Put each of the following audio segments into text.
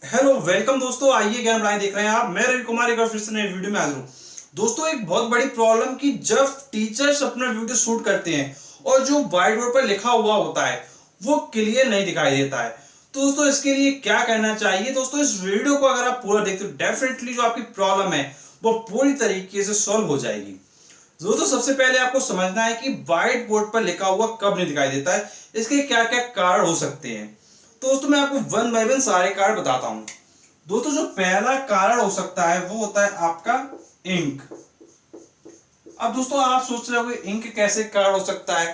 Hello welcome दोस्तों, आइए ज्ञान बनाए देख रहे हैं आप। मैं रवि कुमार एक बार फिर से नए वीडियो में हाजिर हूं। दोस्तों, एक बहुत बड़ी प्रॉब्लम कि जब टीचर्स अपना वीडियो शूट करते हैं और जो व्हाइट बोर्ड पर लिखा हुआ होता है वो क्लियर नहीं दिखाई देता है। तो दोस्तों, इसके लिए क्या करना चाहिए? दोस्तों, इस वीडियो को अगर आप पूरा देखते हो डेफिनेटली जो आपकी प्रॉब्लम है वो पूरी तरीके से सॉल्व हो जाएगी। दोस्तों, सबसे पहले आपको समझना है कि व्हाइट बोर्ड पर लिखा हुआ कब नहीं दिखाई देता है, इसके क्या क्या कारण हो सकते हैं। तो दोस्तों, मैं आपको वन बाय वन सारे कारण बताता हूं। दोस्तों, जो पहला कारण हो सकता है वो होता है आपका इंक। अब दोस्तों, आप सोच रहे होंगे इंक कैसे कारण हो सकता है।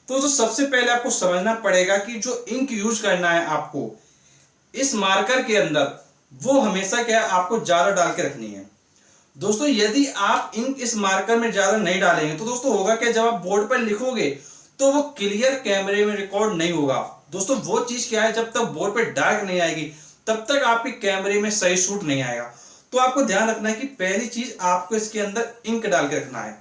तो दोस्तों, सबसे पहले आपको समझना पड़ेगा कि जो इंक यूज करना है आपको इस मार्कर के अंदर, वो हमेशा क्या है, आपको ज्यादा डाल के रखनी है। दोस्तों, यदि आप इंक इस मार्कर में ज्यादा नहीं डालेंगे तो दोस्तों होगा क्या, जब आप बोर्ड पर लिखोगे तो वो क्लियर कैमरे में रिकॉर्ड नहीं होगा। दोस्तों, वो चीज क्या है, जब तक बोर्ड पर डार्क नहीं आएगी तब तक आपके कैमरे में सही शूट नहीं आएगा। तो आपको ध्यान रखना है कि पहली चीज आपको इसके अंदर इंक डाल के रखना है।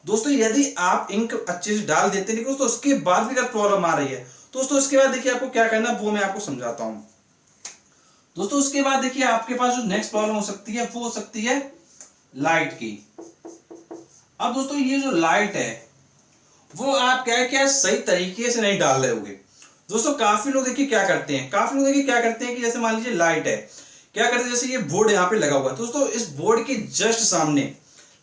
दोस्तों, यदि आप इंक अच्छे से डाल देते हैं तो उसके बाद भी अगर प्रॉब्लम आ रही है तो दोस्तों उसके बाद देखिए आपको क्या करना है, वो मैं आपको समझाता हूं। दोस्तों, उसके बाद देखिए आपके पास जो नेक्स्ट प्रॉब्लम हो सकती है वो हो सकती है लाइट की। अब दोस्तों, ये जो लाइट है वो आप क्या सही तरीके से नहीं डाल रहे होगे। दोस्तों, काफी लोग देखिए क्या करते हैं, कि जैसे मान लीजिए लाइट है, क्या करते हैं, जैसे ये बोर्ड यहाँ पे लगा हुआ है तो दोस्तों इस बोर्ड के जस्ट सामने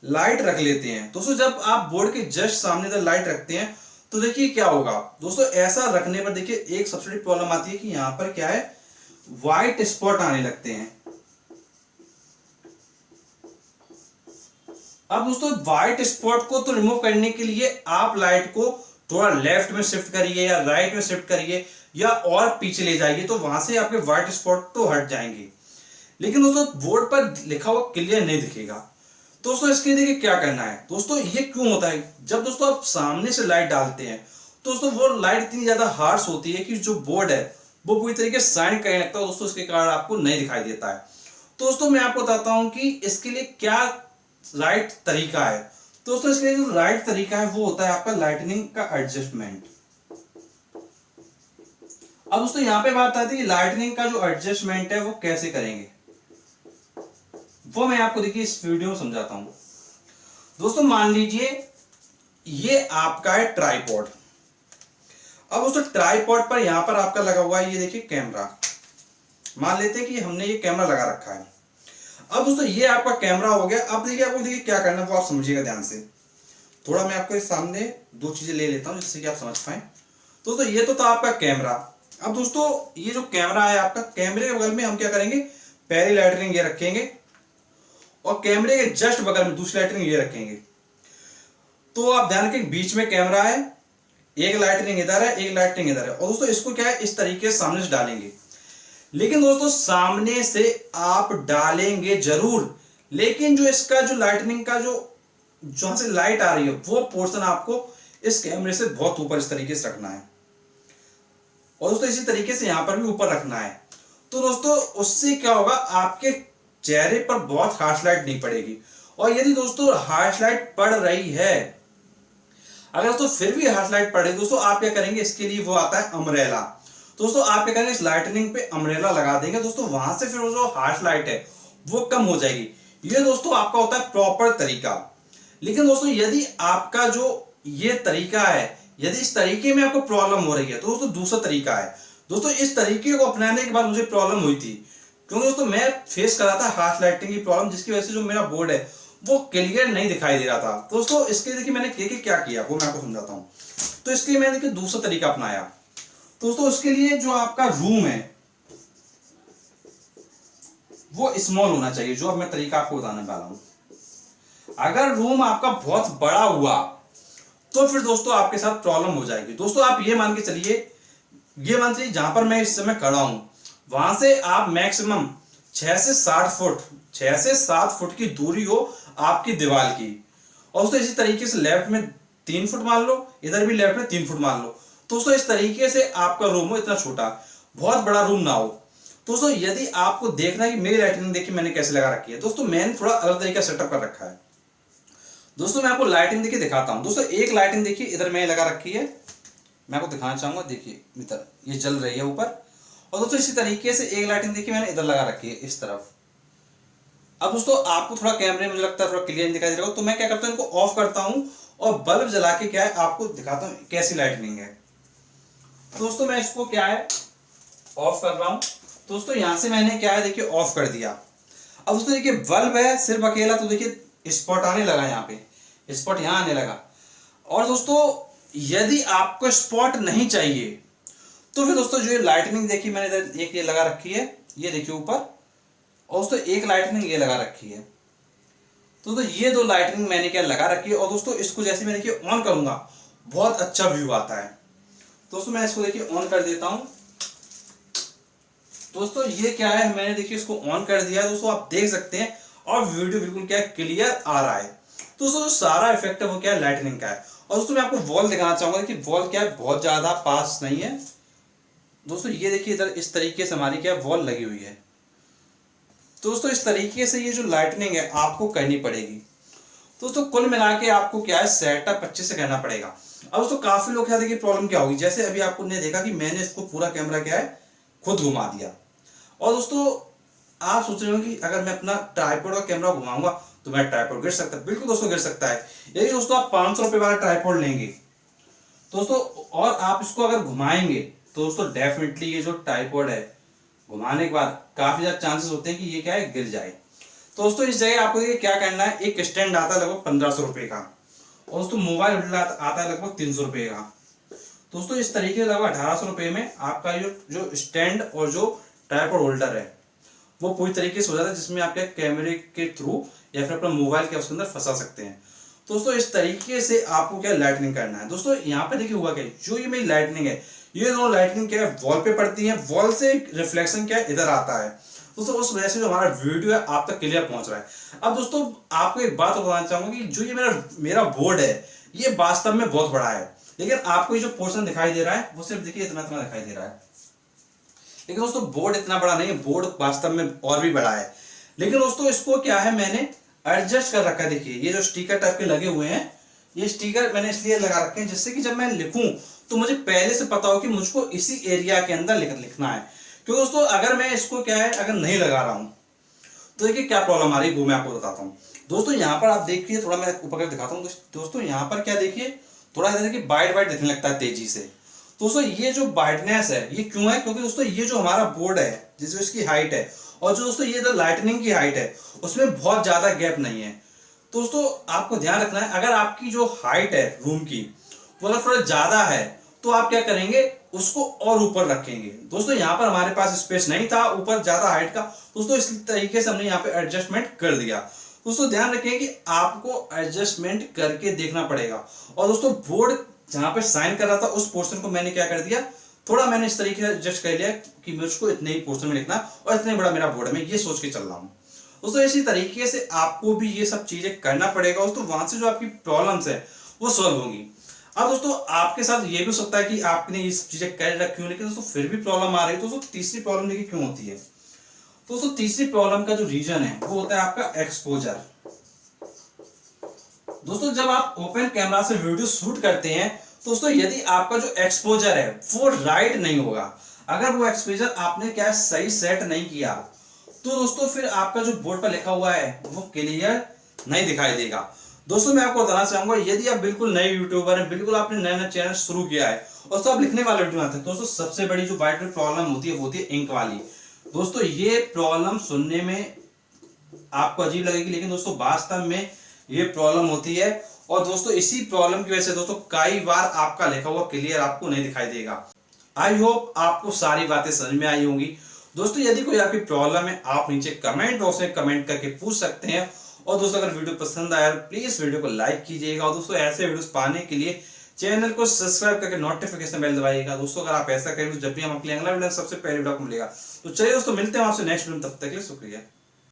लाइट रख लेते हैं। दोस्तों, जब आप बोर्ड के जस्ट सामने अगर लाइट रखते हैं तो देखिए क्या होगा। दोस्तों, ऐसा रखने पर देखिए एक सबसे बड़ी प्रॉब्लम आती है कि यहाँ पर क्या है, व्हाइट स्पॉट आने लगते हैं। अब दोस्तों, व्हाइट स्पॉट को तो रिमूव करने के लिए आप लाइट को थोड़ा लेफ्ट में शिफ्ट करिए या राइट में शिफ्ट करिए या और पीछे ले जाइए, तो वहां से आपके व्हाइट स्पॉट तो हट जाएंगे। लेकिन दोस्तों, बोर्ड पर लिखा हुआ क्लियर नहीं दिखेगा। दोस्तों, इसके लिए देखिए क्या करना है। दोस्तों, ये क्यों होता है, जब दोस्तों आप सामने से लाइट डालते हैं तो दोस्तों वो लाइट इतनी ज्यादा हार्श होती है कि जो बोर्ड है वो पूरी तरीके से शाइन करने लगता है। दोस्तों, इसके कारण आपको नहीं दिखाई देता है। तो दोस्तों, मैं आपको बताता हूं कि इसके लिए क्या राइट तरीका है। दोस्तों, इसके लिए जो राइट तरीका है वो होता है आपका लाइटनिंग का एडजस्टमेंट। अब दोस्तों, यहां पे बात आती है लाइटनिंग का जो एडजस्टमेंट है वो कैसे करेंगे, वो मैं आपको देखिए इस वीडियो में समझाता हूं। दोस्तों, मान लीजिए ये आपका है ट्राइपॉड। अब दोस्तों, ट्राइपॉड पर यहां पर आपका लगा हुआ है, ये देखिए कैमरा। मान लेते हैं कि हमने ये कैमरा लगा रखा है। अब दोस्तों, ये आपका कैमरा हो गया। अब देखिए आपको देखिए क्या करना है वो आप समझिएगा ध्यान से। थोड़ा मैं आपके सामने दो चीजें ले लेता हूं जिससे कि आप समझ पाए। दोस्तों, ये तो था आपका कैमरा। अब दोस्तों, ये जो कैमरा है आपका, कैमरे के बगल में हम क्या करेंगे, पहली लाइटनिंग ये रखेंगे और कैमरे के जस्ट बगल में दूसरी लाइटनिंग ये रखेंगे। तो आप ध्यान रखें, बीच में कैमरा है, एक लाइटनिंग इधर है, एक लाइटनिंग इधर है, और दोस्तों इसको क्या है, इस तरीके से सामने से डालेंगे। लेकिन दोस्तों, सामने से आप डालेंगे जरूर, लेकिन जो इसका जो लाइटनिंग का जो जहां से लाइट आ रही है वो पोर्शन आपको इस कैमरे से बहुत ऊपर इस तरीके से रखना है, और दोस्तों इसी तरीके से यहां पर भी ऊपर रखना है। तो दोस्तों, उससे क्या होगा, आपके चेहरे पर बहुत हार्श लाइट नहीं पड़ेगी। और यदि दोस्तों हार्श लाइट पड़ रही है, अगर दोस्तों फिर भी हार्श लाइट पड़ रही है, दोस्तों आप क्या करेंगे, इसके लिए वो आता है अम्ब्रेला। दोस्तों, आप क्या करेंगे, इस लाइटनिंग पे अम्ब्रेला लगा देंगे। दोस्तों, वहां से फिर वो जो हार्श लाइट है वो कम हो जाएगी। ये दोस्तों आपका होता है प्रॉपर तरीका। लेकिन दोस्तों, यदि आपका जो ये तरीका है, यदि इस तरीके में आपको प्रॉब्लम हो रही है तो दोस्तों दूसरा तरीका है। दोस्तों, इस तरीके को अपनाने के बाद मुझे प्रॉब्लम हुई थी, क्योंकि दोस्तों मैं फेस कर रहा था हार्श लाइटिंग की प्रॉब्लम, जिसकी वजह से जो मेरा बोर्ड है वो क्लियर नहीं दिखाई दे रहा था। दोस्तों, इसके लिए देखिए मैंने क्या किया वो मैं आपको समझाता हूँ। तो इसके लिए मैंने देखिए दूसरा तरीका अपनाया। दोस्तों, उसके लिए जो आपका रूम है वो स्मॉल होना चाहिए, जो अब मैं तरीका आपको बताने वाला हूं। अगर रूम आपका बहुत बड़ा हुआ तो फिर दोस्तों आपके साथ प्रॉब्लम हो जाएगी। दोस्तों, आप ये मान के चलिए, जहां पर मैं इस समय खड़ा हूं वहां से आप मैक्सिमम 6 से 7 फुट की दूरी हो आपकी दीवार की। और दोस्तों इसी तरीके से लेफ्ट में 3 फुट मान लो, इधर भी लेफ्ट में 3 फुट मान लो। दोस्तों, इस तरीके से आपका रूम हो, इतना छोटा, बहुत बड़ा रूम ना हो। दोस्तों, यदि आपको देखना है कि मेरी लाइटिंग देखिए मैंने कैसे लगा रखी है, दोस्तों मैंने थोड़ा अलग तरीका सेटअप कर रखा है। दोस्तों, मैं आपको लाइटिंग देखिए दिखाता हूं। दोस्तों, एक लाइटिंग देखिए इधर मैंने लगा रखी है, मैं आपको दिखाना चाहूंगा। देखिए इधर ये जल रही है ऊपर, और दोस्तों इसी तरीके से एक लाइटिंग देखिए मैंने इधर लगा रखी है इस तरफ। अब दोस्तों आपको थोड़ा कैमरे में मुझे लगता है थोड़ा क्लियर दिखाई दे रहा हो, तो मैं क्या करता हूँ इनको ऑफ करता हूँ और बल्ब जला के क्या है आपको दिखाता हूँ कैसी लाइटनिंग है। दोस्तों मैं इसको क्या है ऑफ कर रहा हूँ। दोस्तों यहां से मैंने क्या है देखिए ऑफ कर दिया। अब दोस्तों देखिए बल्ब है सिर्फ अकेला, तो देखिए स्पॉट आने लगा, यहाँ पे स्पॉट यहाँ आने लगा। और दोस्तों यदि आपको स्पॉट नहीं चाहिए तो फिर दोस्तों जो ये लाइटनिंग देखिए मैंने इधर एक ये लगा रखी है, ये देखिए ऊपर, और दोस्तों एक लाइटनिंग ये लगा रखी है। तो दोस्तों ये दो लाइटनिंग मैंने क्या लगा रखी है। और दोस्तों इसको जैसे मैं देखिए ऑन करूंगा बहुत अच्छा व्यू आता है। दोस्तों मैं इसको देखिए ऑन कर देता हूं। दोस्तों ये क्या है मैंने देखिए इसको ऑन कर दिया दोस्तों, आप देख सकते हैं और वीडियो बिल्कुल क्या क्लियर आ रहा है। दोस्तों जो सारा इफेक्ट है वो क्या है लाइटनिंग का है। और दोस्तों मैं आपको वॉल दिखाना चाहूंगा कि वॉल क्या है बहुत ज्यादा पास नहीं है। दोस्तों ये देखिए इधर इस तरीके से हमारी क्या वॉल लगी हुई है। दोस्तों इस तरीके से ये जो लाइटनिंग है आपको करनी पड़ेगी। दोस्तों कुल मिला के आपको क्या है सेटअप अच्छे से करना पड़ेगा। अब दोस्तों काफी लोग क्या देखिए प्रॉब्लम क्या होगी, जैसे अभी आपको ने देखा कि मैंने इसको पूरा कैमरा क्या है खुद घुमा दिया। और दोस्तों आप सोच रहे हो कि अगर मैं अपना ट्राइपॉड का कैमरा घुमाऊंगा तो मेरा ट्राइपॉड गिर सकता है। बिल्कुल दोस्तों गिर सकता है। यदि दोस्तों आप 500 रुपए वाला ट्राइपॉड लेंगे दोस्तों और आप इसको अगर घुमाएंगे तो दोस्तों डेफिनेटली ये जो ट्राइपॉड है घुमाने के बाद काफी ज्यादा चांसेस होते हैं कि ये क्या है गिर जाए। तो दोस्तों इस जगह आपको देखिए क्या करना है, एक स्टैंड आता है लगभग 1500 रुपए का, और दोस्तों मोबाइल होल्डर आता है लगभग 300 रुपए का। दोस्तों इस तरीके से लगभग 1800 रुपए में आपका जो स्टैंड और जो ट्राइपॉड होल्डर है वो पूरी तरीके से हो जाता है, जिसमें आप क्या कैमरे के थ्रू या फिर अपना मोबाइल के उसके अंदर फंसा सकते हैं। दोस्तों इस तरीके से आपको क्या लाइटनिंग करना है। दोस्तों यहाँ पे देखिए हुआ क्या, जो ये मेरी लाइटनिंग है ये दोनों लाइटनिंग क्या है वॉल पे पड़ती है, वॉल से रिफ्लेक्शन क्या है इधर आता है। दोस्तों उस वजह से जो हमारा वीडियो है आप तक क्लियर पहुंच रहा है। अब दोस्तों आपको एक बात बताना चाहूंगा कि जो ये मेरा बोर्ड है ये वास्तव में बहुत बड़ा है, लेकिन आपको ये जो पोर्शन दिखाई दे रहा है वो सिर्फ देखिए इतना इतना दिखाई दे रहा है। लेकिन दोस्तों बोर्ड इतना बड़ा नहीं है, बोर्ड वास्तव में और भी बड़ा है। लेकिन दोस्तों इसको क्या है मैंने एडजस्ट कर रखा है। देखिए ये जो स्टिकर टाइप के लगे हुए हैं, ये स्टिकर मैंने इसलिए लगा रखे हैं जिससे कि जब मैं लिखूं तो मुझे पहले से पता हो कि मुझको इसी एरिया के अंदर लिखना है। क्योंकि दोस्तों अगर मैं इसको क्या है अगर नहीं लगा रहा हूं तो देखिए क्या प्रॉब्लम आ रही है वो मैं आपको बताता हूँ। दोस्तों यहाँ पर आप देखिए, थोड़ा मैं ऊपर कर दिखाता हूँ। दोस्तों यहाँ पर क्या देखिए थोड़ा देखिए वाइट वाइट दिखने लगता है तेजी से। दोस्तों ये जो ब्राइटनेस है ये क्यों है, क्योंकि दोस्तों ये जो हमारा बोर्ड है जिसमें इसकी हाइट है और जो दोस्तों ये जो लाइटनिंग की हाइट है उसमें बहुत ज्यादा गैप नहीं है। दोस्तों आपको ध्यान रखना है, अगर आपकी जो हाइट है रूम की वो अगर थोड़ा ज्यादा है तो आप क्या करेंगे उसको और ऊपर रखेंगे। दोस्तों यहाँ पर हमारे पास स्पेस नहीं था ऊपर ज्यादा हाइट का, दोस्तों इस तरीके से हमने यहाँ पे एडजस्टमेंट कर दिया। दोस्तों ध्यान रखें कि आपको एडजस्टमेंट करके देखना पड़ेगा। और दोस्तों बोर्ड जहां पे साइन कर रहा था उस पोर्शन को मैंने क्या कर दिया, थोड़ा मैंने इस तरीके से एडजस्ट कर लिया कि मुझको इतने ही पोर्शन में लिखना और इतने बड़ा मेरा बोर्ड है, मैं ये सोच के चल रहा हूँ। दोस्तों इसी तरीके से आपको भी ये सब चीजें करना पड़ेगा। दोस्तों वहां से जो आपकी प्रॉब्लम्स है वो सॉल्व होंगी। अब दोस्तों आपके साथ ये भी हो सकता है कि आपने ये सब चीजें कर रखी हो लेकिन दोस्तों फिर भी प्रॉब्लम आ रही है। दोस्तों तीसरी प्रॉब्लम देखिए क्यों होती है। दोस्तों तीसरी प्रॉब्लम का जो रीजन है वो होता है आपका एक्सपोजर। दोस्तों जब आप ओपन कैमरा से वीडियो शूट करते हैं दोस्तों यदि आपका जो एक्सपोजर है वो राइट नहीं होगा, अगर वो एक्सपोजर आपने क्या सही सेट नहीं किया तो दोस्तों फिर आपका जो बोर्ड पर लिखा हुआ है वो क्लियर नहीं दिखाई देगा। दोस्तों मैं आपको बताना चाहूंगा यदि आप बिल्कुल नए यूट्यूबर हैं, बिल्कुल आपने नया चैनल शुरू किया है और तो आप लिखने वाले वीडियो आते हैं, दोस्तों सबसे बड़ी जो वाइट प्रॉब्लम होती है वो होती है इंक वाली। दोस्तों ये प्रॉब्लम सुनने में आपको अजीब लगेगी लेकिन दोस्तों वास्तव में ये प्रॉब्लम होती है। और दोस्तों इसी प्रॉब्लम की वजह से दोस्तों कई बार आपका लिखा हुआ क्लियर आपको नहीं दिखाई देगा। आई होप आपको सारी बातें समझ में आई होंगी। दोस्तों यदि कोई आपकी प्रॉब्लम है आप नीचे कमेंट बॉक्स में कमेंट करके पूछ सकते हैं। और दोस्तों अगर वीडियो पसंद आया प्लीज वीडियो को लाइक कीजिएगा और दोस्तों ऐसे वीडियोस पाने के लिए चैनल को सब्सक्राइब करके नोटिफिकेशन बेल दबाइएगा। दोस्तों अगर आप ऐसा करेंगे तो जब भी हम अपने अगला वीडियो सबसे पहले वीडियो को मिलेगा। तो चलिए दोस्तों मिलते हैं आपसे नेक्स्ट वीडियो, तब तक के लिए शुक्रिया।